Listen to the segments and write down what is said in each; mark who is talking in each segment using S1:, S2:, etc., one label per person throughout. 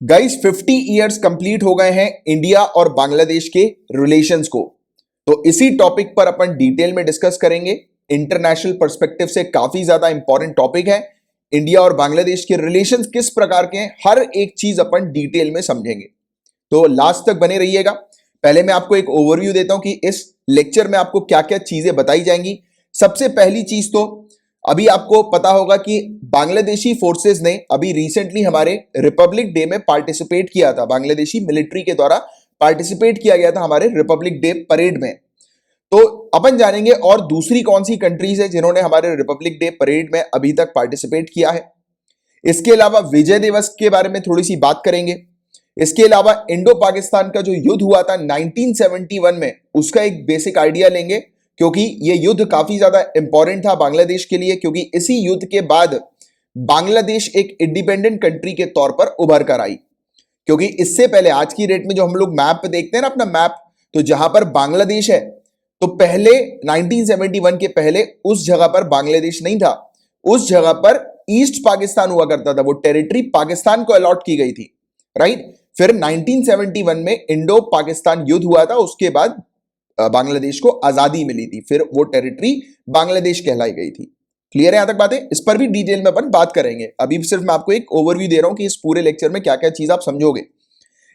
S1: Guys 50 years complete हो गए हैं इंडिया और बांग्लादेश के रिलेशंस को। तो इसी टॉपिक पर अपन डिटेल में डिस्कस करेंगे। इंटरनेशनल पर्सपेक्टिव से काफी ज्यादा इंपॉर्टेंट टॉपिक है। इंडिया और बांग्लादेश के रिलेशंस किस प्रकार के हैं, हर एक चीज अपन डिटेल में समझेंगे। तो लास्ट तक बने रहिएगा। पहले मैं आपको एक ओवरव्यू देता हूं कि इस लेक्चर में आपको क्या क्या चीजें बताई जाएंगी। सबसे पहली चीज तो अभी आपको पता होगा कि बांग्लादेशी फोर्सेस ने अभी रिसेंटली हमारे रिपब्लिक डे में पार्टिसिपेट किया था। बांग्लादेशी मिलिट्री के द्वारा पार्टिसिपेट किया गया था हमारे रिपब्लिक डे परेड में। तो अपन जानेंगे और दूसरी कौन सी कंट्रीज है जिन्होंने हमारे रिपब्लिक डे परेड में अभी तक पार्टिसिपेट किया है। इसके अलावा विजय दिवस के बारे में थोड़ी सी बात करेंगे। इसके अलावा इंडो पाकिस्तान का जो युद्ध हुआ था 1971 में, उसका एक बेसिक आइडिया लेंगे, क्योंकि यह युद्ध काफी ज्यादा इंपॉर्टेंट था बांग्लादेश के लिए, क्योंकि इसी युद्ध के बाद बांग्लादेश एक इंडिपेंडेंट कंट्री के तौर पर उभर कर आई। क्योंकि इससे पहले आज की डेट में जो हम लोग मैप देखते हैं ना, अपना मैप, तो जहां पर बांग्लादेश है, तो पहले 1971 के पहले उस जगह पर बांग्लादेश नहीं था। उस जगह पर ईस्ट पाकिस्तान हुआ करता था। वो टेरिटरी पाकिस्तान को अलॉट की गई थी, राइट। फिर 1971 में इंडो पाकिस्तान युद्ध हुआ था, उसके बाद बांग्लादेश को आजादी मिली थी, फिर वो टेरिटरी बांग्लादेश कहलाई गई थी। क्लियर है यहां तक बातें? इस पर भी डिटेल में अपन बात करेंगे। अभी सिर्फ मैं आपको एक ओवरव्यू दे रहा हूं कि इस पूरे लेक्चर में क्या क्या चीज आप समझोगे।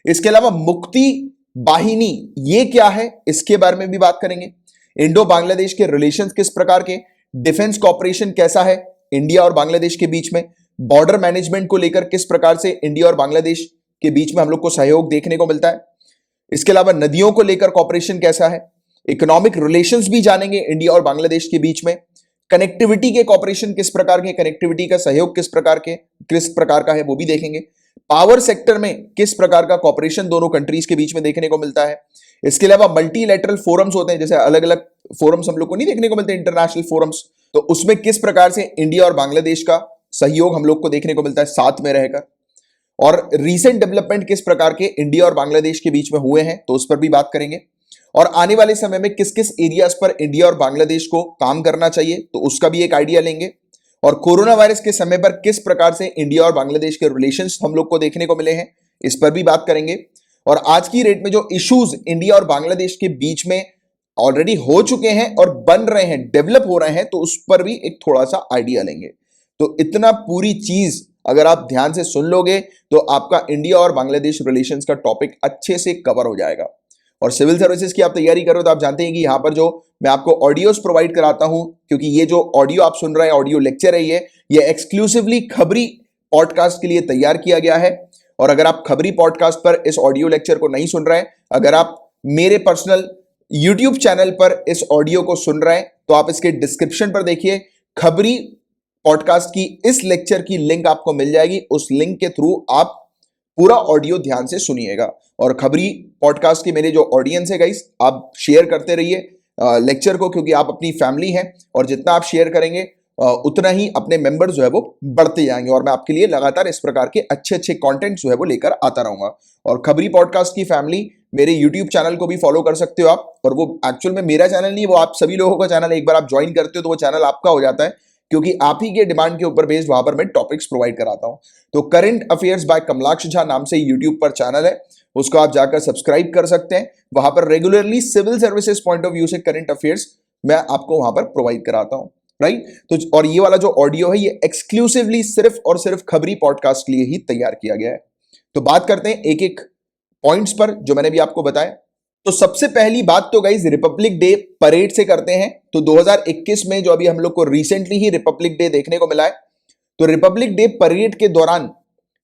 S1: इसके अलावा मुक्ति बाहिनी ये क्या है, इसके बारे में भी बात करेंगे। इंडो बांग्लादेश के रिलेशंस किस प्रकार के, डिफेंस कॉपरेशन कैसा है इंडिया और बांग्लादेश के बीच में, बॉर्डर मैनेजमेंट को लेकर किस प्रकार से इंडिया और बांग्लादेश के बीच में हम लोग को सहयोग देखने को मिलता है। इसके अलावा नदियों को लेकर कॉपरेशन कैसा है, इकोनॉमिक रिलेशंस भी जानेंगे इंडिया और बांग्लादेश के बीच में। कनेक्टिविटी के कॉपरेशन किस प्रकार के, कनेक्टिविटी का सहयोग किस प्रकार का है वो भी देखेंगे। पावर सेक्टर में किस प्रकार का कॉपरेशन दोनों कंट्रीज के बीच में देखने को मिलता है। इसके अलावा मल्टीलैटरल फोरम्स होते हैं, जैसे अलग अलग फोरम्स हम लोग को नहीं देखने को मिलते इंटरनेशनल फोरम्स, तो उसमें किस प्रकार से इंडिया और बांग्लादेश का सहयोग हम लोग को देखने को मिलता है साथ में रहकर। और रीसेंट डेवलपमेंट किस प्रकार के इंडिया और बांग्लादेश के बीच में हुए हैं, तो उस पर भी बात करेंगे। और आने वाले समय में किस किस एरियाज पर इंडिया और बांग्लादेश को काम करना चाहिए, तो उसका भी एक आइडिया लेंगे। और कोरोना वायरस के समय पर किस प्रकार से इंडिया और बांग्लादेश के रिलेशंस हम लोग को देखने को मिले हैं, इस पर भी बात करेंगे। और आज की डेट में जो इश्यूज इंडिया और बांग्लादेश के बीच में ऑलरेडी हो चुके हैं और बन रहे हैं, डेवलप हो रहे हैं, तो उस पर भी एक थोड़ा सा आइडिया लेंगे। तो इतना पूरी चीज अगर आप ध्यान से सुन लोगे तो आपका इंडिया और बांग्लादेश रिलेशंस का टॉपिक अच्छे से कवर हो जाएगा। और सिविल सर्विसेज की आप तैयारी करो तो आप जानते हैं कि यहां पर जो मैं आपको ऑडियोस प्रोवाइड कराता हूं, क्योंकि ये जो ऑडियो आप सुन रहे हैं, ऑडियो लेक्चर है, ये एक्सक्लूसिवली खबरी पॉडकास्ट के लिए तैयार किया गया है। और अगर आप खबरी पॉडकास्ट पर इस ऑडियो लेक्चर को नहीं सुन रहे हैं, अगर आप मेरे पर्सनल यूट्यूब चैनल पर इस ऑडियो को सुन रहे हैं, तो आप इसके डिस्क्रिप्शन पर देखिए, खबरी पॉडकास्ट की इस लेक्चर की लिंक आपको मिल जाएगी। उस लिंक के थ्रू आप पूरा ऑडियो ध्यान से सुनिएगा। और खबरी पॉडकास्ट के मेरे जो ऑडियंस है गाइस, आप शेयर करते रहिए लेक्चर को, क्योंकि आप अपनी फैमिली हैं और जितना आप शेयर करेंगे उतना ही अपने मेंबर्स जो है वो बढ़ते जाएंगे। और मैं आपके लिए लगातार इस प्रकार के अच्छे अच्छे कंटेंट जो है वो लेकर आता रहूंगा। और खबरी पॉडकास्ट की फैमिली मेरे यूट्यूब चैनल को भी फॉलो कर सकते हो आप। और वो एक्चुअल में मेरा चैनल नहीं, वो आप सभी लोगों का चैनल है। एक बार आप ज्वाइन करते हो तो वो चैनल आपका हो जाता है, क्योंकि आप ही के डिमांड के ऊपर बेस्ड वहां पर मैं टॉपिक्स प्रोवाइड कराता हूं। तो current affairs by Kamalaksh Jha नाम से यूट्यूब पर चैनल है, उसको आप जाकर सब्सक्राइब कर सकते हैं। वहां पर regularly civil services point of view से करंट अफेयर्स मैं आपको वहां पर प्रोवाइड कराता हूं, राइट। तो और ये वाला जो ऑडियो है, ये एक्सक्लूसिवली सिर्फ और सिर्फ खबरी पॉडकास्ट के लिए ही तैयार किया गया है। तो बात करते हैं एक एक पॉइंट्स पर जो मैंने भी आपको बताया। तो सबसे पहली बात तो गाइज रिपब्लिक डे परेड से करते हैं। तो 2021 में जो अभी हम लोग को रिसेंटली ही रिपब्लिक डे देखने को मिला है, तो रिपब्लिक डे परेड के दौरान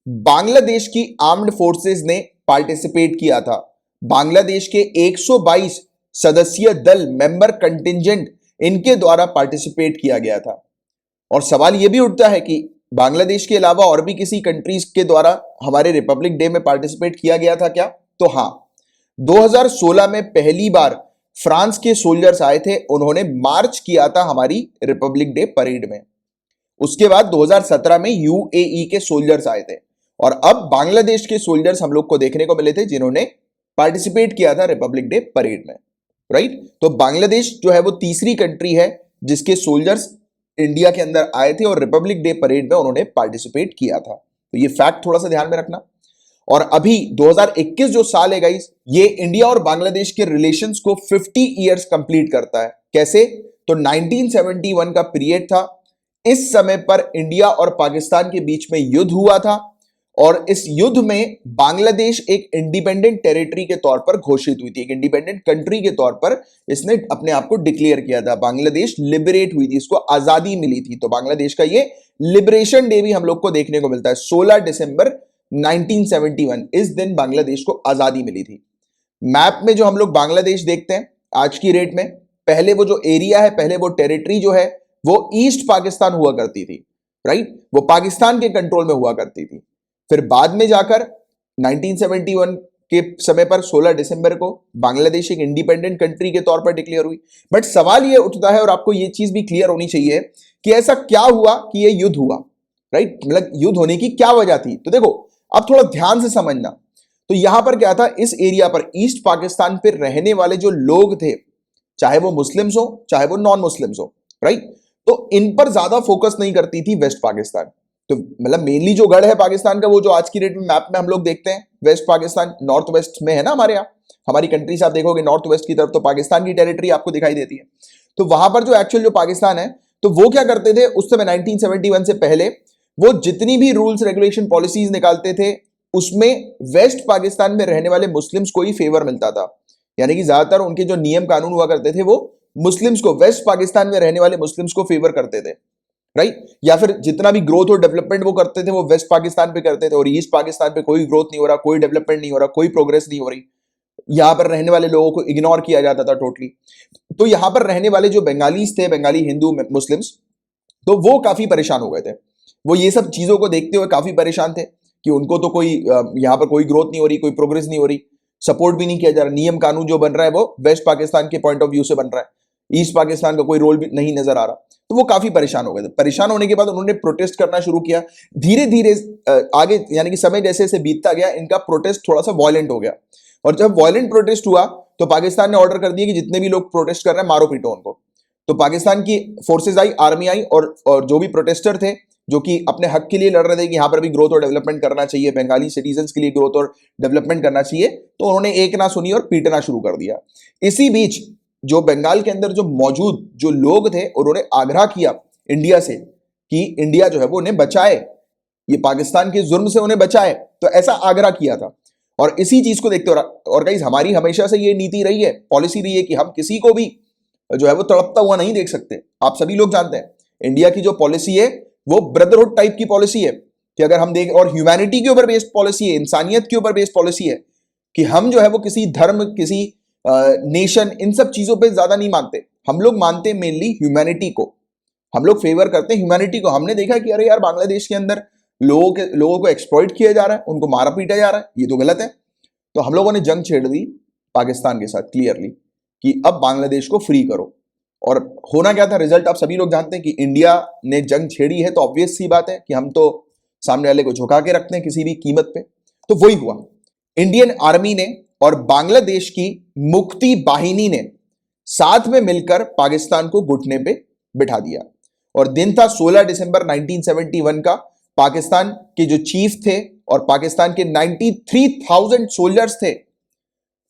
S1: बांग्लादेश की आर्म्ड फोर्सेस ने पार्टिसिपेट किया था। बांग्लादेश के 122 सदस्यीय दल, मेंबर कंटिंजेंट, इनके द्वारा पार्टिसिपेट किया गया था। और सवाल यह भी उठता है कि बांग्लादेश के अलावा और भी किसी कंट्रीज के द्वारा हमारे रिपब्लिक डे में पार्टिसिपेट किया गया था क्या? तो हां, 2016 में पहली बार फ्रांस के सोल्जर्स आए थे, उन्होंने मार्च किया था हमारी रिपब्लिक डे परेड में। उसके बाद 2017 में यूएई के सोल्जर्स आए थे, और अब बांग्लादेश के सोल्जर्स हम लोग को देखने को मिले थे जिन्होंने पार्टिसिपेट किया था रिपब्लिक डे परेड में, राइट। तो बांग्लादेश जो है वो तीसरी कंट्री है जिसके सोल्जर्स इंडिया के अंदर आए थे और रिपब्लिक डे परेड में उन्होंने पार्टिसिपेट किया था। तो ये फैक्ट थोड़ा सा ध्यान में रखना। और अभी 2021 जो साल है गाइस, ये इंडिया और बांग्लादेश के रिलेशंस को 50 इयर्स कंप्लीट करता है। कैसे? तो 1971 का पीरियड था। इस समय पर इंडिया और पाकिस्तान के बीच में युद्ध हुआ था और इस युद्ध में बांग्लादेश एक इंडिपेंडेंट टेरिटरी के तौर पर घोषित हुई थी, एक इंडिपेंडेंट कंट्री के तौर पर इसने अपने आप को डिक्लेयर किया था। बांग्लादेश लिबरेट हुई थी, इसको आजादी मिली थी। तो बांग्लादेश का ये लिबरेशन डे भी हम लोग को देखने को मिलता है, 16 दिसंबर 1971। इस दिन बांग्लादेश को आजादी मिली थी। मैप में जो हम लोग बांग्लादेश देखते हैं आज की डेट में, पहले वो जो एरिया है, पहले वो टेरिटरी जो है वो ईस्ट पाकिस्तान हुआ करती थी, राइट, वो पाकिस्तान के कंट्रोल में हुआ करती थी। फिर बाद में जाकर 1971 के समय पर 16 दिसंबर को बांग्लादेश एक इंडिपेंडेंट कंट्री के तौर पर डिक्लेयर हुई। बट सवाल यह उठता है, और आपको यह चीज भी क्लियर होनी चाहिए कि ऐसा क्या हुआ कि यह युद्ध हुआ, राइट, मतलब युद्ध होने की क्या वजह थी। तो देखो, अब थोड़ा ध्यान से समझना। तो यहां पर क्या था, इस एरिया पर ईस्ट पाकिस्तान पर रहने वाले जो लोग थे, चाहे वो मुस्लिम्स हो चाहे वो नॉन मुस्लिम्स हो, राइट, तो इन पर ज्यादा फोकस नहीं करती थी वेस्ट पाकिस्तान। तो मतलब मेनली जो गढ़ है पाकिस्तान का, वो जो आज की डेट में मैप में हम लोग देखते हैं, वेस्ट पाकिस्तान नॉर्थ वेस्ट में है ना हमारे यहाँ। हमारी कंट्री से आप देखोगे नॉर्थ वेस्ट की तरफ तो पाकिस्तान की टेरिटरी आपको दिखाई देती है। तो वहां पर जो एक्चुअल जो पाकिस्तान है, तो वो क्या करते थे उस समय 1971 से पहले, वो जितनी भी रूल्स रेगुलेशन पॉलिसीज निकालते थे उसमें वेस्ट पाकिस्तान में रहने वाले मुस्लिम्स को ही फेवर मिलता था। यानी कि ज्यादातर उनके जो नियम कानून हुआ करते थे वो मुस्लिम्स को, वेस्ट पाकिस्तान में रहने वाले मुस्लिम्स को फेवर करते थे, राइट। या फिर जितना भी ग्रोथ और डेवलपमेंट वो करते थे वो वेस्ट पाकिस्तान पे करते थे, और ईस्ट पाकिस्तान पे कोई ग्रोथ नहीं हो रहा, कोई डेवलपमेंट नहीं हो रहा, कोई प्रोग्रेस नहीं हो रही, यहां पर रहने वाले लोगों को इग्नोर किया जाता था टोटली। तो यहां पर रहने वाले जो बंगालीज थे, बंगाली हिंदू मुस्लिम्स, तो वो काफी परेशान हो गए थे। वो ये सब चीजों को देखते हुए काफी परेशान थे कि उनको तो कोई यहां पर कोई ग्रोथ नहीं हो रही, कोई प्रोग्रेस नहीं हो रही, सपोर्ट भी नहीं किया जा रहा, नियम कानून जो बन रहा है वो वेस्ट पाकिस्तान के पॉइंट ऑफ व्यू से बन रहा है, ईस्ट पाकिस्तान का कोई रोल भी नहीं नजर आ रहा। तो वो काफी परेशान हो गए थे। परेशान होने के बाद उन्होंने प्रोटेस्ट करना शुरू किया। धीरे धीरे आगे यानी कि समय जैसे जैसे बीतता गया, इनका प्रोटेस्ट थोड़ा सा वायलेंट हो गया, और जब वायलेंट प्रोटेस्ट हुआ तो पाकिस्तान ने ऑर्डर कर दिया कि जितने भी लोग प्रोटेस्ट कर रहे हैं मारो पीटो उनको। तो पाकिस्तान की फोर्सेज आई, आर्मी आई, और जो भी प्रोटेस्टर थे जो कि अपने हक के लिए लड़ रहे थे कि यहां पर भी ग्रोथ और डेवलपमेंट करना चाहिए, बंगाली सिटीजन्स के लिए ग्रोथ और डेवलपमेंट करना चाहिए, तो उन्होंने एक ना सुनी और पीटना शुरू कर दिया। इसी बीच जो बंगाल के अंदर जो मौजूद जो लोग थे उन्होंने आग्रह किया इंडिया से कि इंडिया जो है वो उन्हें बचाए, ये पाकिस्तान के जुर्म से उन्हें बचाए। तो ऐसा आग्रह किया था, और इसी चीज को देखते और गाइस हमारी हमेशा से ये नीति रही है, पॉलिसी रही है कि हम किसी को भी जो है वो तड़पता हुआ नहीं देख सकते। आप सभी लोग जानते हैं इंडिया की जो पॉलिसी है वो ब्रदरहुड टाइप की पॉलिसी है, कि अगर हम देख, और ह्यूमैनिटी के ऊपर बेस्ड पॉलिसी है, इंसानियत के ऊपर बेस्ड पॉलिसी है, कि हम जो है वो किसी धर्म, किसी नेशन, इन सब चीजों पे ज्यादा नहीं मानते। हम लोग मानते हैं मेनली ह्यूमैनिटी को, हम लोग फेवर करते हैं ह्यूमैनिटी को। हमने देखा कि अरे यार बांग्लादेश के अंदर लोगों को एक्सप्लॉइट किया जा रहा है, उनको मारा पीटा जा रहा है, ये तो गलत है। तो हम लोगों ने जंग छेड़ दी पाकिस्तान के साथ क्लियरली कि अब बांग्लादेश को फ्री करो। और होना क्या था, रिजल्ट आप सभी लोग जानते हैं कि इंडिया ने जंग छेड़ी है, तो ऑब्वियस सी बात है कि हम तो सामने वाले को झुका के रखते हैं किसी भी कीमत पे। तो वही हुआ, इंडियन आर्मी ने और बांग्लादेश की मुक्ति बाहिनी ने साथ में मिलकर पाकिस्तान को घुटने पे बिठा दिया। और दिन था 16 दिसंबर 1971 का। पाकिस्तान के जो चीफ थे और पाकिस्तान के 93,000 सोल्जर्स थे,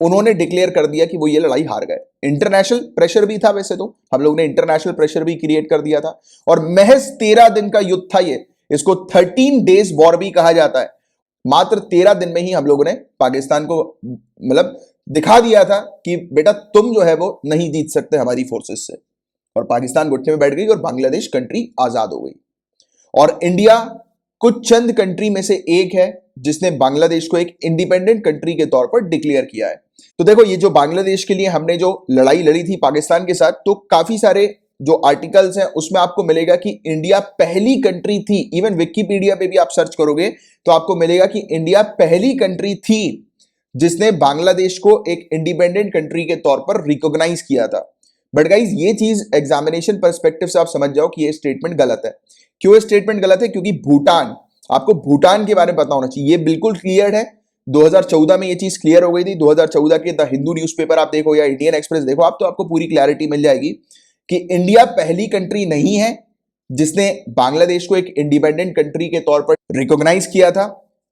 S1: उन्होंने डिक्लेयर कर दिया कि वो ये लड़ाई हार गए। इंटरनेशनल प्रेशर भी था, वैसे तो हम लोग ने इंटरनेशनल प्रेशर भी क्रिएट कर दिया था, और महज 13 दिन का युद्ध था ये। इसको 13 डेज वॉर भी कहा जाता है। मात्र 13 दिन में ही हम लोगों ने पाकिस्तान को मतलब दिखा दिया था कि बेटा तुम जो है वो नहीं जीत सकते हमारी फोर्सेस से, और पाकिस्तान घुटने में बैठ गई और बांग्लादेश कंट्री आजाद हो गई। और इंडिया कुछ चंद कंट्री में से एक है जिसने बांग्लादेश को एक इंडिपेंडेंट कंट्री के तौर पर डिक्लेयर किया है। तो देखो, ये जो बांग्लादेश के लिए हमने जो लड़ाई लड़ी थी पाकिस्तान के साथ, तो काफी सारे जो आर्टिकल्स हैं उसमें आपको मिलेगा कि इंडिया पहली कंट्री थी। इवन विकिपीडिया पे भी आप सर्च करोगे तो आपको मिलेगा कि इंडिया पहली कंट्री थी जिसने बांग्लादेश को एक इंडिपेंडेंट कंट्री के तौर पर रिकॉग्नाइज किया था। बट गाइज ये चीज एग्जामिनेशन पर्सपेक्टिव से आप समझ जाओ कि ये स्टेटमेंट गलत है। क्यों ये स्टेटमेंट गलत है? क्योंकि भूटान, आपको भूटान के बारे में पता होना चाहिए, ये बिल्कुल क्लियर है। 2014 में ये चीज क्लियर हो गई थी। 2014 के द हिंदू न्यूज़पेपर आप देखो या इंडियन एक्सप्रेस देखो आप, तो आपको पूरी क्लैरिटी मिल जाएगी कि इंडिया पहली कंट्री नहीं है जिसने बांग्लादेश को एक इंडिपेंडेंट कंट्री के तौर पर रिकॉग्नाइज किया था।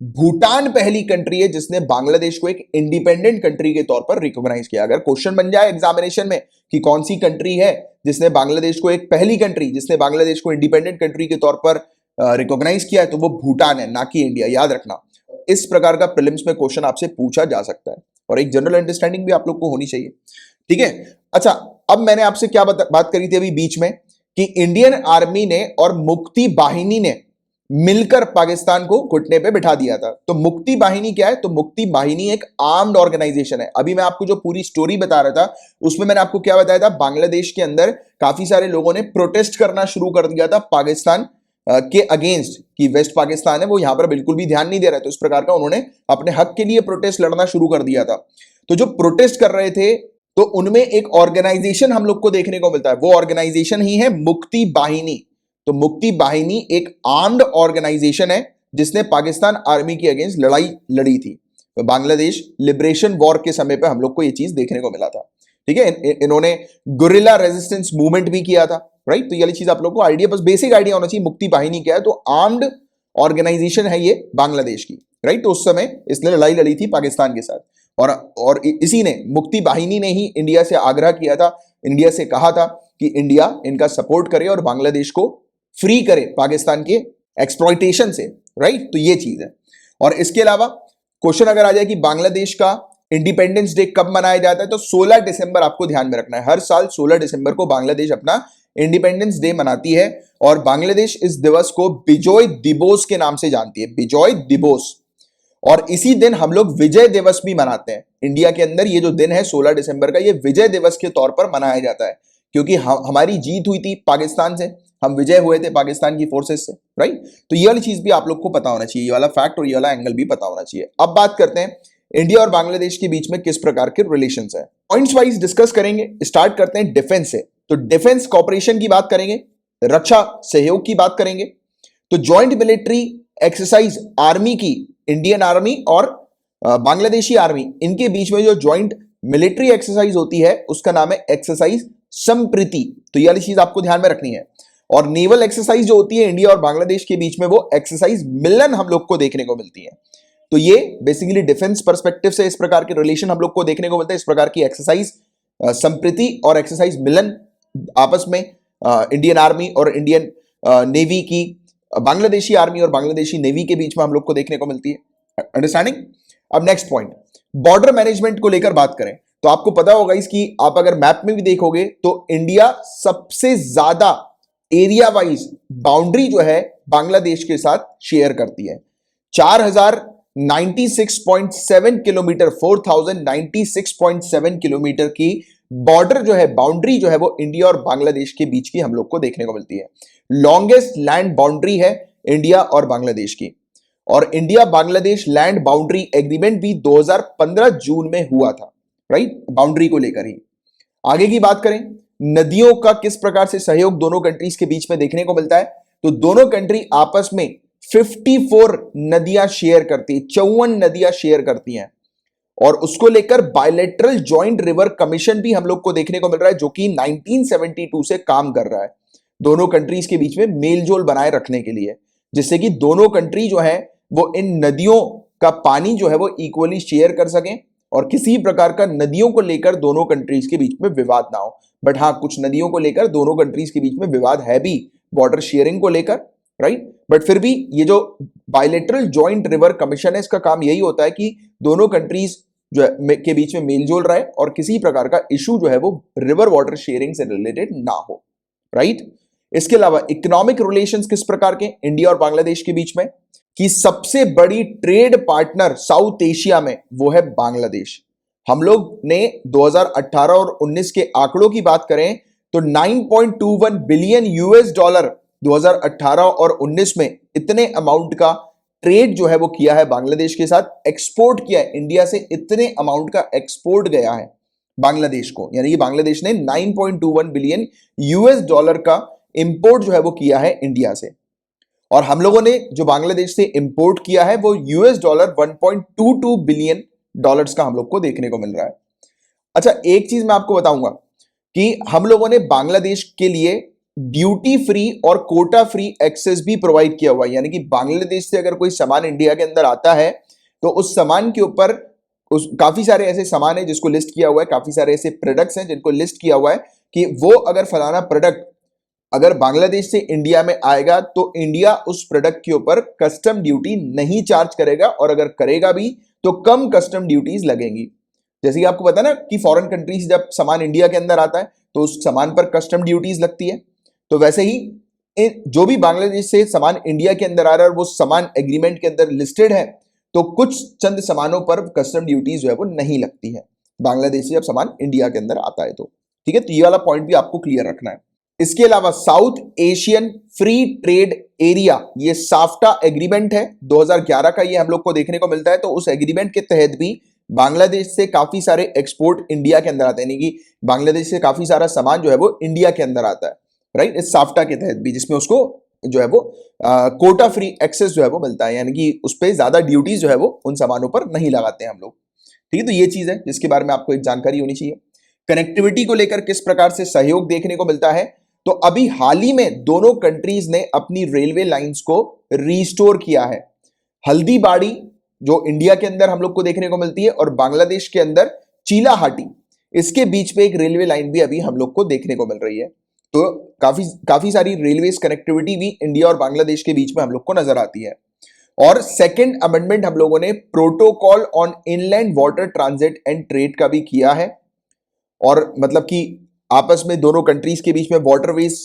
S1: भूटान पहली कंट्री है जिसने बांग्लादेश को एक इंडिपेंडेंट कंट्री के तौर पर रिकॉग्नाइज किया। अगर क्वेश्चन बन जाए एग्जामिनेशन में कि कौन सी कंट्री है जिसने बांग्लादेश को एक पहली कंट्री जिसने बांग्लादेश को इंडिपेंडेंट कंट्री के तौर पर रिकॉग्नाइज किया है, तो वो भूटान है, ना कि इंडिया। याद रखना, इस प्रकार का प्रीलिम्स में क्वेश्चन आपसे पूछा जा सकता है और एक जनरल अंडरस्टैंडिंग भी आप लोग को होनी चाहिए। ठीक है, अच्छा, अब मैंने आपसे क्या बात करी थी अभी बीच में कि इंडियन आर्मी ने और मुक्ति बाहिनी ने मिलकर पाकिस्तान को घुटने पे बिठा दिया था। तो मुक्ति बाहिनी क्या है? तो मुक्ति बाहिनी एक आर्म्ड ऑर्गेनाइजेशन है। अभी मैं आपको जो पूरी स्टोरी बता रहा था उसमें मैंने आपको क्या बताया था, बांग्लादेश के अंदर काफी सारे लोगों ने प्रोटेस्ट करना शुरू कर दिया था पाकिस्तान के अगेंस्ट, कि वेस्ट पाकिस्तान है वो यहां पर बिल्कुल भी ध्यान नहीं दे रहा है। तो इस प्रकार का उन्होंने अपने हक के लिए प्रोटेस्ट लड़ना शुरू कर दिया था। तो जो प्रोटेस्ट कर रहे थे तो उनमें एक ऑर्गेनाइजेशन हम लोग को देखने को मिलता है, वो ऑर्गेनाइजेशन ही है मुक्ति बाहिनी। तो मुक्ति बाहिनी एक आर्म्ड ऑर्गेनाइजेशन है जिसने पाकिस्तान आर्मी के अगेंस्ट लड़ाई लड़ी थी। तो बांग्लादेश लिबरेशन वॉर के समय पे हम लोग को ये चीज देखने को मिला था। ठीक है, इन्होंने गुरिल्ला रेजिस्टेंस मूवमेंट भी किया था, राइट। तो ये वाली चीज आप लोग को आइडिया, बस बेसिक आइडिया होना चाहिए मुक्ति बाहिनी क्या है। तो आर्म्ड ऑर्गेनाइजेशन है ये बांग्लादेश की, राइट। तो उस समय इसने लड़ाई लड़ी थी पाकिस्तान के साथ और इसी ने, मुक्ति बाहिनी ने ही इंडिया से आग्रह किया था, इंडिया से कहा था कि इंडिया इनका सपोर्ट करे और बांग्लादेश को फ्री करे पाकिस्तान के एक्सप्लॉइटेशन से, राइट। तो ये चीज है। और इसके अलावा क्वेश्चन अगर आ जाए कि बांग्लादेश का इंडिपेंडेंस डे कब मनाया जाता है, तो 16 दिसंबर आपको ध्यान में रखना है। हर साल 16 दिसंबर को बांग्लादेश अपना इंडिपेंडेंस डे मनाती है और बांग्लादेश इस दिवस को बिजोय दिवस के नाम से जानती है, बिजोय दिवस। और इसी दिन हम लोग विजय दिवस भी मनाते हैं। इंडिया के अंदर ये जो दिन है 16 दिसंबर का, ये विजय दिवस के तौर पर मनाया जाता है क्योंकि हमारी जीत हुई थी पाकिस्तान से, हम विजय हुए थे पाकिस्तान की फोर्सेस से, राइट। तो ये वाली चीज भी आप लोग को पता होना चाहिए, ये वाला फैक्ट और ये वाला एंगल भी पता होना चाहिए। अब बात करते हैं इंडिया और बांग्लादेश के बीच में किस प्रकार के रिलेशंस है, पॉइंट्स वाइज डिस्कस करेंगे। स्टार्ट करते हैं डिफेंस से। तो डिफेंस कॉपरेशन की बात करेंगे, रक्षा सहयोग की बात करेंगे। तो ज्वाइंट मिलिट्री एक्सरसाइज आर्मी की, इंडियन आर्मी और बांग्लादेशी आर्मी, इनके बीच में जो ज्वाइंट मिलिट्री एक्सरसाइज होती है उसका नाम है एक्सरसाइज संप्रीति। तो ये वाली चीज आपको ध्यान में रखनी है। और नेवल एक्सरसाइज जो होती है इंडिया और बांग्लादेश के बीच में, वो एक्सरसाइज मिलन हम लोग को देखने को मिलती है। तो ये बेसिकली डिफेंस पर्सपेक्टिव से इस प्रकार के रिलेशन हम लोग को देखने को मिलता है। इस प्रकार की एक्सरसाइज संप्रीति और एक्सरसाइज मिलन आपस में इंडियन आर्मी और इंडियन नेवी की, बांग्लादेशी आर्मी और बांग्लादेशी नेवी के बीच में हम लोग को देखने को मिलती है। अंडरस्टैंडिंग। अब नेक्स्ट पॉइंट, बॉर्डर मैनेजमेंट को लेकर बात करें तो आपको पता होगा इसकी, आप अगर मैप में भी देखोगे तो इंडिया सबसे ज्यादा एरिया वाइज बाउंड्री जो है बांग्लादेश के साथ शेयर करती है। 4096.7 किलोमीटर, 4096.7 किलोमीटर की बॉर्डर जो है, बाउंड्री जो है वो इंडिया और बांग्लादेश के बीच की हम लोग को देखने को मिलती है। लॉन्गेस्ट लैंड बाउंड्री है इंडिया और बांग्लादेश की। और India Bangladesh land boundary agreement भी 2015 जून में हुआ था, राइट, बाउंड्री को लेकर ही। आगे की बात करें, नदियों का किस प्रकार से सहयोग दोनों कंट्रीज के बीच में देखने को मिलता है, तो दोनों कंट्री आपस में 54 नदियां शेयर करती है, 54 नदियां शेयर करती हैं। और उसको लेकर बायलैटरल जॉइंट रिवर कमीशन भी हम लोग को देखने को मिल रहा है, जो कि 1972 से काम कर रहा है दोनों कंट्रीज के बीच में मेलजोल बनाए रखने के लिए, जिससे कि दोनों कंट्री जो है वो इन नदियों का पानी जो है वो इक्वली शेयर कर सकें और किसी प्रकार का नदियों को लेकर दोनों कंट्रीज के बीच में विवाद ना हो। बट हाँ, कुछ नदियों को लेकर दोनों कंट्रीज के बीच में विवाद है भी, बॉर्डर शेयरिंग को लेकर, राइट। बट फिर भी ये जो बायलैटरल जॉइंट रिवर कमीशन है, इसका काम यही होता है कि दोनों कंट्रीज जो है के बीच में मेलजोल रहे और किसी प्रकार का इशू जो है वो रिवर वाटर शेयरिंग से रिलेटेड ना हो, राइट। इसके अलावा इकोनॉमिक रिलेशंस किस प्रकार के इंडिया और बांग्लादेश के बीच में, कि सबसे बड़ी ट्रेड पार्टनर साउथ एशिया में वो है बांग्लादेश। हम लोग ने 2018 और 19 के आंकड़ों की बात करें तो 9.21 बिलियन यूएस डॉलर 2018 और 19 में इतने अमाउंट का ट्रेड जो है वो किया है बांग्लादेश के साथ, एक्सपोर्ट किया है इंडिया से, इतने अमाउंट का एक्सपोर्ट गया है बांग्लादेश को, यानी कि बांग्लादेश ने 9.21 बिलियन यूएस डॉलर का इंपोर्ट जो है वो किया है इंडिया से। और हम लोगों ने जो बांग्लादेश से इंपोर्ट किया है वो यूएस डॉलर 1.22 बिलियन डॉलर्स का हम लोग को देखने को मिल रहा है। अच्छा, एक चीज मैं आपको बताऊंगा कि हम लोगों ने बांग्लादेश के लिए ड्यूटी फ्री और कोटा फ्री एक्सेस भी प्रोवाइड किया हुआ है, यानी कि बांग्लादेश से अगर कोई सामान इंडिया के अंदर आता है तो उस सामान के ऊपर उस काफी सारे ऐसे सामान है जिसको लिस्ट किया हुआ है, काफी सारे ऐसे प्रोडक्ट्स हैं जिनको लिस्ट किया हुआ है कि वो अगर फलाना प्रोडक्ट अगर बांग्लादेश से इंडिया में आएगा तो इंडिया उस प्रोडक्ट के ऊपर कस्टम ड्यूटी नहीं चार्ज करेगा, और अगर करेगा भी तो कम कस्टम ड्यूटीज लगेंगी। जैसे कि आपको पता ना कि फॉरेन कंट्रीज जब सामान इंडिया के अंदर आता है तो उस सामान पर कस्टम ड्यूटीज लगती है, तो वैसे ही जो भी बांग्लादेश से सामान इंडिया के अंदर आ रहा है और वो सामान एग्रीमेंट के अंदर लिस्टेड है तो कुछ चंद सामानों पर कस्टम ड्यूटीज जो है वो नहीं लगती है बांग्लादेश से जब सामान इंडिया के अंदर आता है तो। ठीक है, तो ये वाला पॉइंट भी आपको क्लियर रखना है। इसके अलावा south Asian free trade area, ये साफ्टा एग्रीमेंट है 2011 का, ये हम लोग को देखने को मिलता है। तो उस एग्रीमेंट के तहत भी बांग्लादेश से काफी सारे एक्सपोर्ट इंडिया के अंदर आते हैं, यानी कि बांग्लादेश से काफी सारा सामान जो है वो इंडिया के अंदर आता है, राइट, इस साफ्टा के तहत भी, जिसमें उसको जो है वो कोटा फ्री एक्सेस जो है वो मिलता है, यानी कि उस पर ज्यादा ड्यूटीज जो है वो उन सामानों पर नहीं लगाते हैं हम लोग। ठीक है, तो ये चीज है जिसके बारे में आपको एक जानकारी होनी चाहिए। कनेक्टिविटी को लेकर किस प्रकार से सहयोग देखने को मिलता है, तो अभी हाल ही में दोनों कंट्रीज ने अपनी रेलवे लाइंस को रिस्टोर किया है। हल्दीबाड़ी जो इंडिया के अंदर हम लोग को देखने को मिलती है और बांग्लादेश के अंदर चीलाहाटी, इसके बीच पे एक रेलवे लाइन भी अभी हम लोग को देखने को मिल रही है। तो काफी सारी रेलवेज कनेक्टिविटी भी इंडिया और बांग्लादेश के बीच में हम लोग को नजर आती है। और सेकेंड अमेंडमेंट हम लोगों ने protocol on inland water transit and trade का भी किया है, और मतलब कि आपस में दोनों कंट्रीज के बीच में वाटरवेज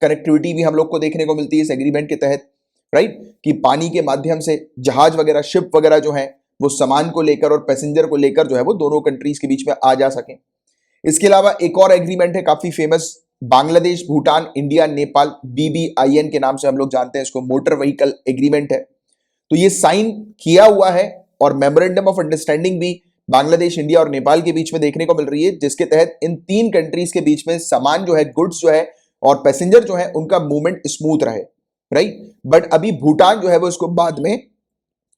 S1: कनेक्टिविटी भी हम लोग को देखने को मिलती है इस एग्रीमेंट के तहत, राइट, कि पानी के माध्यम से जहाज वगैरह, शिप वगैरह जो है वो सामान को लेकर और पैसेंजर को लेकर जो है वो दोनों कंट्रीज के बीच में आ जा सके। इसके अलावा एक और एग्रीमेंट है काफी famous, Bangladesh Bhutan India Nepal BBIN के नाम से हम लोग जानते हैं इसको, मोटर व्हीकल एग्रीमेंट है। तो ये साइन किया हुआ है और मेमोरेंडम ऑफ अंडरस्टैंडिंग भी बांग्लादेश, इंडिया और नेपाल के बीच में देखने को मिल रही है, जिसके तहत इन तीन कंट्रीज के बीच में सामान जो है, गुड्स जो है और पैसेंजर जो है उनका मूवमेंट स्मूथ रहे, राइट। बट अभी भूटान जो है वो इसको बाद में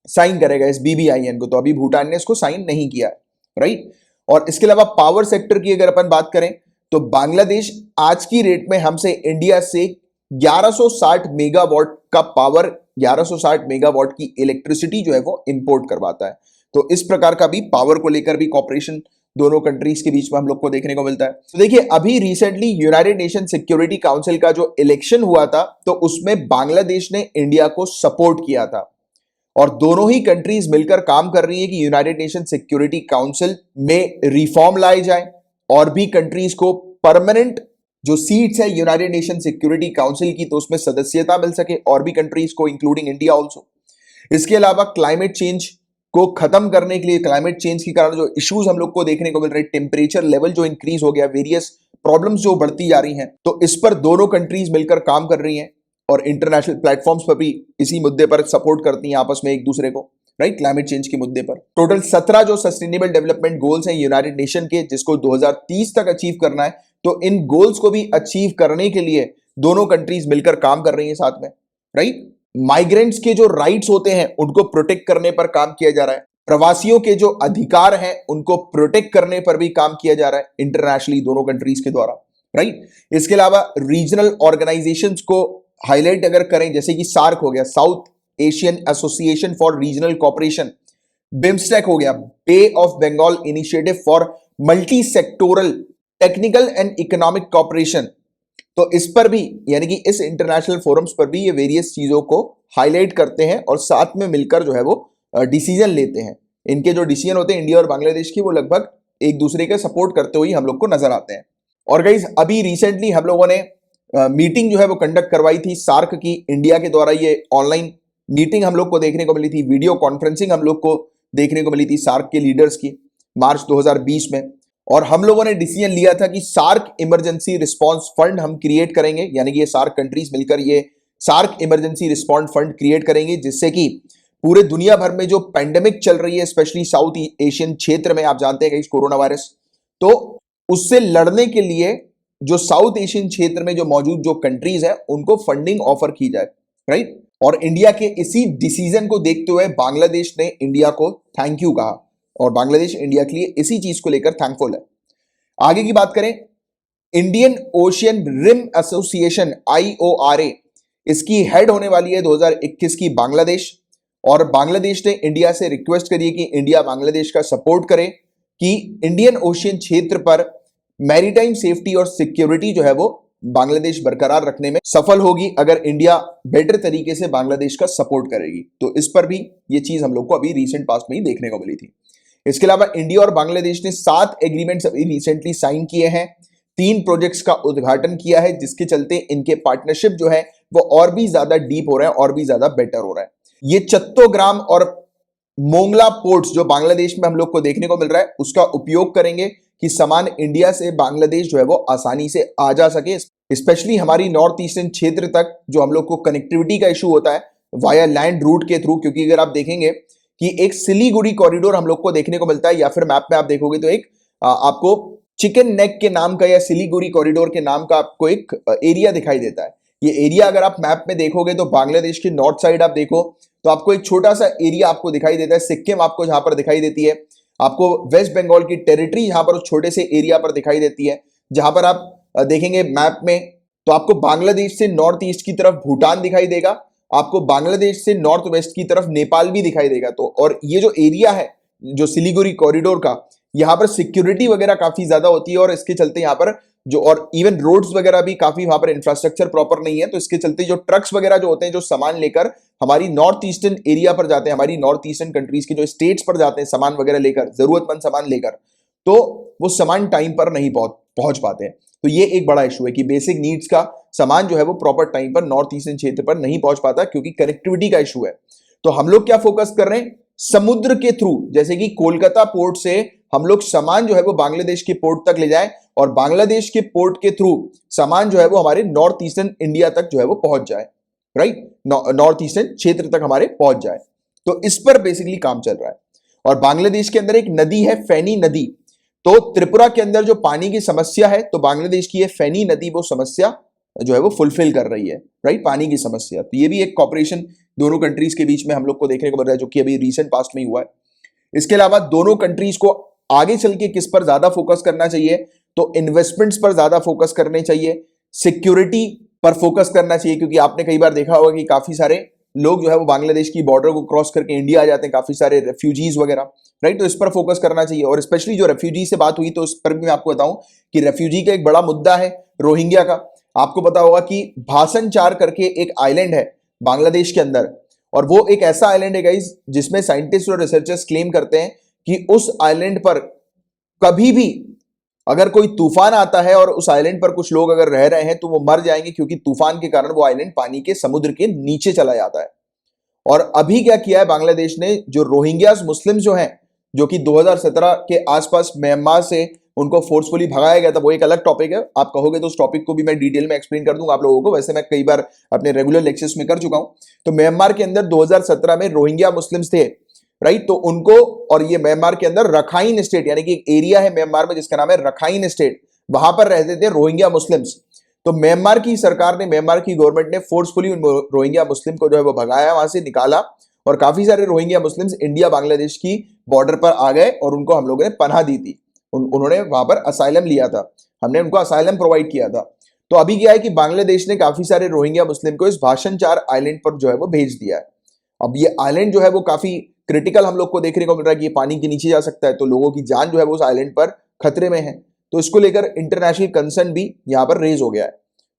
S1: साइन करेगा इस BBIN को, तो अभी भूटान ने इसको साइन नहीं किया, राइट। और इसके अलावा पावर सेक्टर की अगर अपन बात करें तो बांग्लादेश आज की रेट में हमसे इंडिया से 1160 मेगावाट का पावर, 1160 मेगावाट की इलेक्ट्रिसिटी जो है वो इंपोर्ट करवाता है। तो इस प्रकार का भी पावर को लेकर भी कॉपरेशन दोनों कंट्रीज के बीच में हम लोग को देखने को मिलता है। तो देखिए, अभी recently United nation security council का जो इलेक्शन हुआ था तो उसमें बांग्लादेश ने इंडिया को सपोर्ट किया था, और दोनों ही कंट्रीज मिलकर काम कर रही है कि यूनाइटेड नेशन सिक्योरिटी काउंसिल में रिफॉर्म लाए जाए और भी कंट्रीज को परमानेंट जो सीट्स है यूनाइटेड नेशन सिक्योरिटी काउंसिल की तो उसमें सदस्यता मिल सके, और भी कंट्रीज को इंक्लूडिंग इंडिया ऑल्सो। इसके अलावा क्लाइमेट चेंज को खत्म करने के लिए, क्लाइमेट चेंज के कारण जो इश्यूज हम लोग को देखने को मिल रहे हैं, टेम्परेचर लेवल जो इंक्रीज हो गया, वेरियस प्रॉब्लम्स जो बढ़ती जा रही हैं, तो इस पर दोनों कंट्रीज मिलकर काम कर रही हैं और इंटरनेशनल प्लेटफॉर्म्स पर भी इसी मुद्दे पर सपोर्ट करती हैं आपस में एक दूसरे को, राइट, क्लाइमेट चेंज के मुद्दे पर। टोटल 17 जो सस्टेनेबल डेवलपमेंट गोल्स हैं यूनाइटेड नेशन के, जिसको 2030 तक अचीव करना है, तो इन गोल्स को भी अचीव करने के लिए दोनों कंट्रीज मिलकर काम कर रही हैं साथ में, राइट। माइग्रेंट्स के जो राइट्स होते हैं उनको प्रोटेक्ट करने पर काम किया जा रहा है, प्रवासियों के जो अधिकार हैं उनको प्रोटेक्ट करने पर भी काम किया जा रहा है इंटरनेशनली दोनों कंट्रीज के द्वारा, राइट। इसके अलावा रीजनल ऑर्गेनाइजेशंस को हाईलाइट अगर करें, जैसे कि सार्क हो गया, South Asian Association for Regional Cooperation, BIMSTEC हो गया, Bay of Bengal initiative for multi sectoral technical and economic cooperation, तो इस पर भी, यानी कि इस इंटरनेशनल फोरम्स पर भी ये वेरियस चीजों को हाईलाइट करते हैं और साथ में मिलकर जो है वो डिसीजन लेते हैं। इनके जो डिसीजन होते हैं इंडिया और बांग्लादेश की, वो लगभग एक दूसरे के सपोर्ट करते हुए हम लोग को नजर आते हैं। और गाइस, अभी रिसेंटली हम लोगों ने मीटिंग जो है वो कंडक्ट करवाई थी सार्क की, इंडिया के द्वारा ये ऑनलाइन मीटिंग हम लोग को देखने को मिली थी, वीडियो कॉन्फ्रेंसिंग हम लोग को देखने को मिली थी सार्क के लीडर्स की मार्च 2020 में। और हम लोगों ने डिसीजन लिया था कि सार्क इमरजेंसी रिस्पांस फंड हम क्रिएट करेंगे, यानी कि ये सार्क कंट्रीज मिलकर ये SAARC emergency response fund create करेंगे, जिससे कि पूरे दुनिया भर में जो पैंडेमिक चल रही है, स्पेशली साउथ एशियन क्षेत्र में, आप जानते हैं कोरोना वायरस, तो उससे लड़ने के लिए जो साउथ एशियन क्षेत्र में जो मौजूद जो कंट्रीज है उनको फंडिंग ऑफर की जाए, राइट। और इंडिया के इसी डिसीजन को देखते हुए बांग्लादेश ने इंडिया को थैंक यू कहा, और बांग्लादेश इंडिया के लिए इसी चीज को लेकर थैंकफुल है। आगे की बात करें Indian Ocean Rim Association IORA, इसकी हेड होने वाली है 2021 की बांग्लादेश। और बांग्लादेश ने इंडिया से रिक्वेस्ट करी है कि इंडिया बांग्लादेश का सपोर्ट करे कि इंडियन ओशियन क्षेत्र पर मैरीटाइम सेफ्टी और सिक्योरिटी जो है वो बांग्लादेश बरकरार रखने में सफल होगी अगर इंडिया बेटर तरीके से बांग्लादेश का सपोर्ट करेगी। तो इस पर भी ये चीज हम लोग को अभी रिसेंट पास्ट में ही देखने को मिली थी। इसके अलावा इंडिया और बांग्लादेश ने 7 एग्रीमेंट्स अभी रिसेंटली साइन किए हैं, 3 प्रोजेक्ट्स का उद्घाटन किया है, जिसके चलते इनके पार्टनरशिप जो है वो और भी ज्यादा डीप हो रहा है और भी ज्यादा बेटर हो रहा है। ये चट्टोग्राम और मोंगला पोर्ट्स जो बांग्लादेश में हम लोग को देखने को मिल रहा है उसका उपयोग करेंगे कि सामान इंडिया से बांग्लादेश जो है वो आसानी से आ जा सके, स्पेशली हमारी नॉर्थ ईस्टर्न क्षेत्र तक जो हम लोग को कनेक्टिविटी का इशू होता है वाया लैंड रूट के थ्रू। क्योंकि अगर आप देखेंगे कि एक सिलीगुड़ी कॉरिडोर हम लोग को देखने को मिलता है, या फिर मैप में आप देखोगे तो एक आपको चिकन नेक के नाम का या सिलीगुड़ी कॉरिडोर के नाम का आपको एक एरिया दिखाई देता है। ये एरिया अगर आप मैप में देखोगे तो बांग्लादेश की नॉर्थ साइड आप देखो तो आपको एक छोटा सा एरिया आपको दिखाई देता है, सिक्किम आपको जहां पर दिखाई देती है, आपको वेस्ट बंगाल की टेरिटरी यहां पर उस छोटे से एरिया पर दिखाई देती है। जहां पर आप देखेंगे मैप में तो आपको बांग्लादेश से नॉर्थ ईस्ट की तरफ भूटान दिखाई देगा, आपको बांग्लादेश से नॉर्थ वेस्ट की तरफ नेपाल भी दिखाई देगा। तो और ये जो एरिया है जो सिलीगुड़ी कॉरिडोर का, यहाँ पर सिक्योरिटी वगैरह काफी ज्यादा होती है और इसके चलते यहाँ पर जो और इवन रोड्स वगैरह भी काफी वहां पर इंफ्रास्ट्रक्चर प्रॉपर नहीं है। तो इसके चलते जो ट्रक्स वगैरह जो होते हैं जो सामान लेकर हमारी नॉर्थ ईस्टर्न एरिया पर जाते हैं, हमारी नॉर्थ ईस्टर्न कंट्रीज के जो स्टेट्स पर जाते हैं सामान वगैरह लेकर, जरूरतमंद सामान लेकर, तो वो सामान टाइम पर नहीं पहुंच पाते हैं। तो ये एक बड़ा इशू है कि बेसिक नीड्स का सामान जो है वो प्रॉपर टाइम पर नॉर्थ ईस्टर्न क्षेत्र पर नहीं पहुंच पाता क्योंकि कनेक्टिविटी का इशू है। तो हम लोग क्या फोकस कर रहे हैं, समुद्र के थ्रू, जैसे कि कोलकाता पोर्ट से हम लोग सामान जो है वो बांग्लादेश के पोर्ट तक ले जाएं और बांग्लादेश के पोर्ट के थ्रू सामान जो है वो हमारे नॉर्थ ईस्टर्न इंडिया तक जो है वो पहुंच जाए, राइट, नॉर्थ ईस्टर्न क्षेत्र तक हमारे पहुंच जाए। तो इस पर बेसिकली काम चल रहा है। और बांग्लादेश के अंदर एक नदी है फेनी नदी, तो त्रिपुरा के अंदर जो पानी की समस्या है तो बांग्लादेश की ये फेनी नदी वो समस्या जो है वो फुलफिल कर रही है, राइट, पानी की समस्या। तो ये भी एक कॉपरेशन दोनों कंट्रीज के बीच में हम लोग को देखने को मिल रहा है जो कि अभी रिसेंट पास्ट में ही हुआ है। इसके अलावा दोनों कंट्रीज को आगे चल के किस पर ज्यादा फोकस करना चाहिए, तो इन्वेस्टमेंट्स पर ज्यादा फोकस करने चाहिए, सिक्योरिटी पर फोकस करना चाहिए। क्योंकि आपने कई बार देखा होगा कि काफी सारे लोग जो है वो बांग्लादेश की बॉर्डर को क्रॉस करके इंडिया आ जाते हैं, काफी सारे रेफ्यूजीज वगैरह, राइट। तो इस पर फोकस करना चाहिए। और स्पेशली जो रेफ्यूजी से बात हुई तो इस पर भी मैं आपको बताऊं कि रेफ्यूजी का एक बड़ा मुद्दा है रोहिंग्या का। आपको पता होगा कि भाषण चार करके एक आइलैंड है बांग्लादेश के अंदर, और वो एक ऐसा आइलैंड है गाइस जिसमें साइंटिस्ट और रिसर्चर्स क्लेम करते हैं कि उस आइलैंड पर कभी भी अगर कोई तूफान आता है और उस आइलैंड पर कुछ लोग अगर रह रहे हैं तो वो मर जाएंगे, क्योंकि तूफान के कारण वो आइलैंड पानी के समुद्र के नीचे चला जाता है। और अभी क्या किया है बांग्लादेश ने, जो रोहिंग्यास मुस्लिम जो हैं, जो कि 2017 के आसपास म्यांमार से उनको फोर्सफुली भगाया गया था, वो एक अलग टॉपिक है, आप कहोगे तो उस टॉपिक को भी मैं डिटेल में एक्सप्लेन कर दूंगा आप लोगों को, वैसे मैं कई बार अपने रेगुलर लेक्चर्स में कर चुका हूं। तो म्यांमार के अंदर 2017 में रोहिंग्या मुस्लिम्स थे, राइट। तो उनको, और ये म्यांमार के अंदर रखाइन स्टेट यानी कि एक एरिया है म्यांमार में जिसका नाम है रखाइन स्टेट, वहां पर रहते थे रोहिंग्या मुस्लिम्स। तो म्यांमार की सरकार ने, म्यांमार की गवर्नमेंट ने फोर्सफुली उन रोहिंग्या मुस्लिम को जो है वो भगाया, वहां से निकाला, और काफी सारे रोहिंग्या मुस्लिम्स इंडिया बांग्लादेश की बॉर्डर पर आ गए और उनको हम लोगों ने पनाह दी थी। उन्होंने वहां पर असाइलम लिया था, हमने उनको असाइलम प्रोवाइड किया था। तो अभी क्या है कि बांग्लादेश ने काफी सारे रोहिंग्या मुस्लिम को इस भाषण चार आइलैंड पर जो है वो भेज दिया है। अब ये आइलैंड जो है वो काफी क्रिटिकल हम लोग को देखने को मिल रहा है कि ये पानी के नीचे जा सकता है, तो लोगों की जान जो है वो उस आइलैंड पर खतरे में है। तो इसको लेकर इंटरनेशनल कंसर्न भी यहाँ पर रेज हो गया है।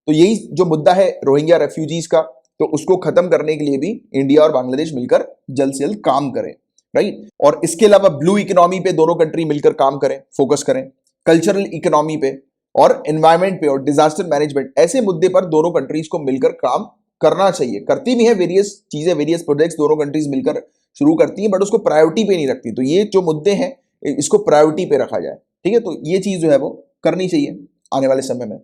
S1: तो यही जो मुद्दा है रोहिंग्या रेफ्यूजीज का, तो उसको खत्म करने के लिए भी इंडिया और बांग्लादेश मिलकर जल्द से जल्द काम करें, राइट। और इसके अलावा ब्लू इकोनॉमी पे दोनों कंट्री मिलकर काम करें, फोकस करें, कल्चरल इकोनॉमी पे और एनवायरमेंट पे और डिजास्टर मैनेजमेंट, ऐसे मुद्दे पर दोनों कंट्रीज को मिलकर काम करना चाहिए। करती भी है वेरियस चीजें, वेरियस प्रोजेक्ट्स दोनों कंट्रीज मिलकर शुरू करती हैं, बट उसको प्रायोरिटी पे नहीं रखती। तो ये जो मुद्दे हैं इसको प्रायोरिटी पे रखा जाए, ठीक है। तो ये चीज जो है वो करनी चाहिए आने वाले समय में।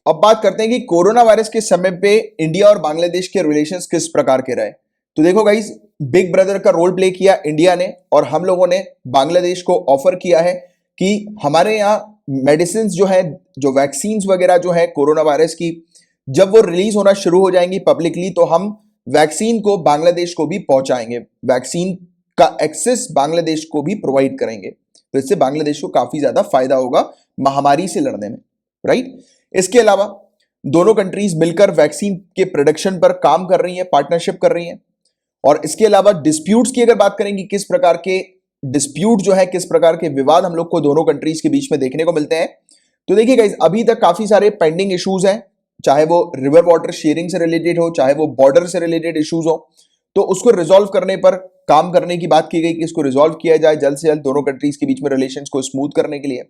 S1: अब बात करते हैं कि कोरोना वायरस के समय पे इंडिया और बांग्लादेश के रिलेशंस किस प्रकार के रहे। तो देखो गाइस, बिग ब्रदर का रोल प्ले किया इंडिया ने, और हम लोगों ने बांग्लादेश को ऑफर किया है कि हमारे यहाँ मेडिसिन जो है, जो वैक्सीन वगैरह जो है कोरोना वायरस की, जब वो रिलीज होना शुरू हो जाएंगी पब्लिकली तो हम वैक्सीन को बांग्लादेश को भी पहुंचाएंगे, वैक्सीन का एक्सेस बांग्लादेश को भी प्रोवाइड करेंगे। तो इससे बांग्लादेश को काफी ज्यादा फायदा होगा महामारी से लड़ने में, राइट। इसके अलावा दोनों कंट्रीज मिलकर वैक्सीन के प्रोडक्शन पर काम कर रही हैं, पार्टनरशिप कर रही हैं। और इसके अलावा डिस्प्यूट्स की अगर बात करेंगे, किस प्रकार के डिस्प्यूट जो है, किस प्रकार के विवाद हम लोग को दोनों कंट्रीज के बीच में देखने को मिलते हैं, तो देखिए गाइस, अभी तक काफी सारे पेंडिंग इश्यूज हैं, चाहे वो रिवर वाटर शेयरिंग से रिलेटेड हो, चाहे वो बॉर्डर से रिलेटेड इश्यूज हो, तो उसको रिजॉल्व करने पर काम करने की बात की गई कि इसको रिजॉल्व किया जाए जल्द से जल्द दोनों कंट्रीज के बीच में रिलेशंस को स्मूथ करने के लिए।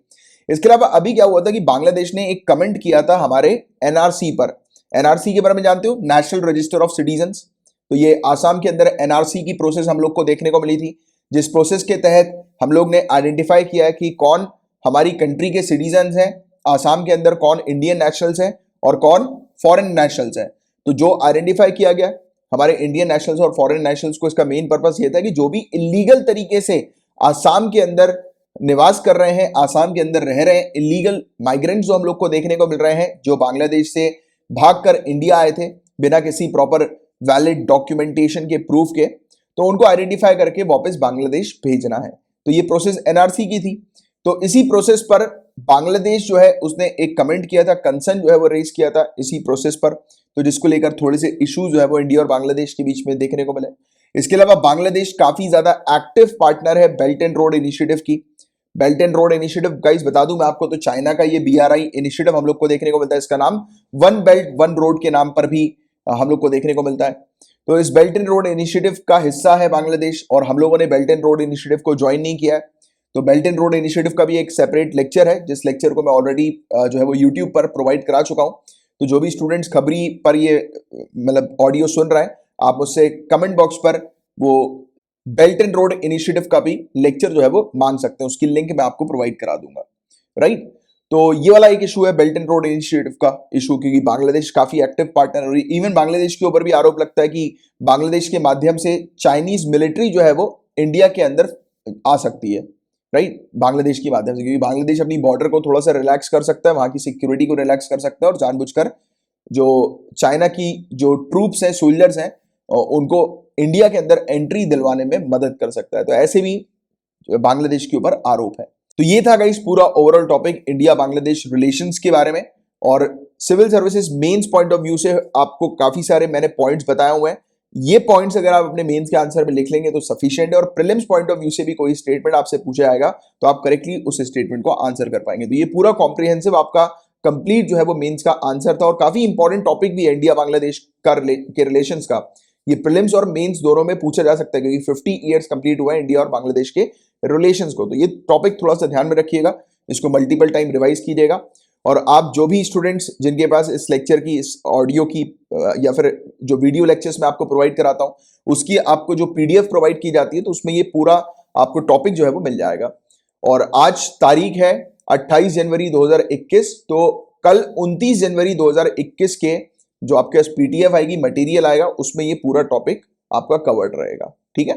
S1: इसके अलावा अभी क्या हुआ था कि बांग्लादेश ने एक कमेंट किया था हमारे एनआरसी पर। एनआरसी के बारे में जानते हो, नेशनल रजिस्टर ऑफ सिटीजन्स। तो ये आसाम के अंदर एनआरसी की प्रोसेस हम लोग को देखने को मिली थी, जिस प्रोसेस के तहत हम लोग ने आइडेंटिफाई किया है कि कौन हमारी कंट्री के सिटीजन्स हैं आसाम के अंदर, कौन इंडियन नेशनल्स हैं और कौन फॉरेन नेशनल्स हैं। तो जो आइडेंटिफाई किया गया हमारे इंडियन नेशनल्स और फॉरेन नेशनल्स को, इसका मेन पर्पस ये था कि जो भी इलीगल तरीके से आसाम के अंदर निवास कर रहे हैं, आसाम के अंदर रह रहे हैं, इलीगल माइग्रेंट्स जो हम लोग को देखने को मिल रहे हैं, जो बांग्लादेश से भागकर इंडिया आए थे बिना किसी प्रॉपर वैलिड डॉक्यूमेंटेशन के, प्रूफ के, तो उनको आइडेंटिफाई करके वापस बांग्लादेश भेजना है। तो ये प्रोसेस एनआरसी की थी। तो इसी प्रोसेस पर बांग्लादेश जो है उसने एक कमेंट किया था, कंसर्न जो है वो रेज किया था इसी प्रोसेस पर, तो जिसको लेकर थोड़े से इश्यूज जो है वो इंडिया और बांग्लादेश के बीच में देखने को मिले। इसके अलावा बांग्लादेश काफी ज्यादा एक्टिव पार्टनर है बेल्ट एंड रोड इनिशिएटिव की। Belt and road initiative guys बता दूं मैं आपको, तो चाइना का ये BRI इनिशिएटिव हम लोग को देखने को मिलता है। इसका नाम वन बेल्ट वन रोड के नाम पर भी हम लोग को देखने को मिलता है। तो इस बेल्ट एंड रोड इनिशिएटिव का हिस्सा है बांग्लादेश, और हम लोगों ने बेल्ट एंड रोड इनिशिएटिव को ज्वाइन नहीं किया है। तो बेल्ट एंड रोड इनिशिएटिव का भी एक सेपरेट लेक्चर है, जिस लेक्चर को मैं ऑलरेडी जो है वो यूट्यूब पर प्रोवाइड करा चुका हूं। तो जो भी स्टूडेंट्स खबरी पर ये मतलब ऑडियो सुन रहे हैं, आप मुझसे कमेंट बॉक्स पर वो बेल्ट एंड रोड इनिशिएटिव का भी लेक्चर जो है वो मांग सकते हैं, उसकी लिंक मैं आपको प्रोवाइड करा दूंगा, राइट। तो ये वाला एक इशू है बेल्ट एंड रोड इनिशिएटिव का इशू, क्योंकि बांग्लादेश काफी एक्टिव पार्टनर है। इवन बांग्लादेश के ऊपर भी आरोप लगता है कि बांग्लादेश के माध्यम से चाइनीज मिलिट्री जो है वो इंडिया के अंदर आ सकती है, राइट, बांग्लादेश के माध्यम से, क्योंकि बांग्लादेश अपनी बॉर्डर को थोड़ा सा रिलैक्स कर सकता है, वहां की सिक्योरिटी को रिलैक्स कर सकता है, और जानबूझकर जो चाइना की जो ट्रूप्स हैं, सोल्जर्स हैं, उनको इंडिया के अंदर एंट्री दिलवाने में मदद कर सकता है। तो ऐसे भी बांग्लादेश के ऊपर आरोप है। तो ये था गाइस पूरा overall topic India Bangladesh relations के बारे में। और civil services mains point of view से आपको काफी सारे मैंने पॉइंट्स बताए हुए हैं। ये पॉइंट्स अगर आप अपने मेंस के आंसर में लिख लेंगे तो सफिशिएंट है, और प्रीलिम्स पॉइंट ऑफ व्यू से भी कोई स्टेटमेंट आपसे पूछा जाएगा तो आप करेक्टली उस स्टेटमेंट को आंसर कर पाएंगे। तो ये पूरा कॉम्प्रिहेंसिव आपका कंप्लीट जो है वो मेंस का आंसर था, और काफी इंपॉर्टेंट टॉपिक भी है इंडिया बांग्लादेश का के रिलेशंस का। ये प्रीलिम्स और मेंस दोनों में पूछा जा सकता है, क्योंकि 50 ईयर्स कंप्लीट हुआ है इंडिया और बांग्लादेश के रिलेशंस को। तो ये टॉपिक थोड़ा सा ध्यान में रखिएगा, इसको मल्टीपल टाइम रिवाइज कीजिएगा। और आप जो भी स्टूडेंट्स जिनके पास इस लेक्चर की, इस ऑडियो की या फिर जो वीडियो लेक्चर्स मैं आपको प्रोवाइड कराता हूं, उसकी आपको जो PDF प्रोवाइड की जाती है, तो उसमें ये पूरा आपको टॉपिक जो है वो मिल जाएगा। और आज तारीख है 28 जनवरी 2021, तो कल 29 जनवरी 2021 के जो आपके पास PDF आएगी, मटेरियल आएगा, उसमें ये पूरा टॉपिक आपका कवर्ड रहेगा, ठीक है।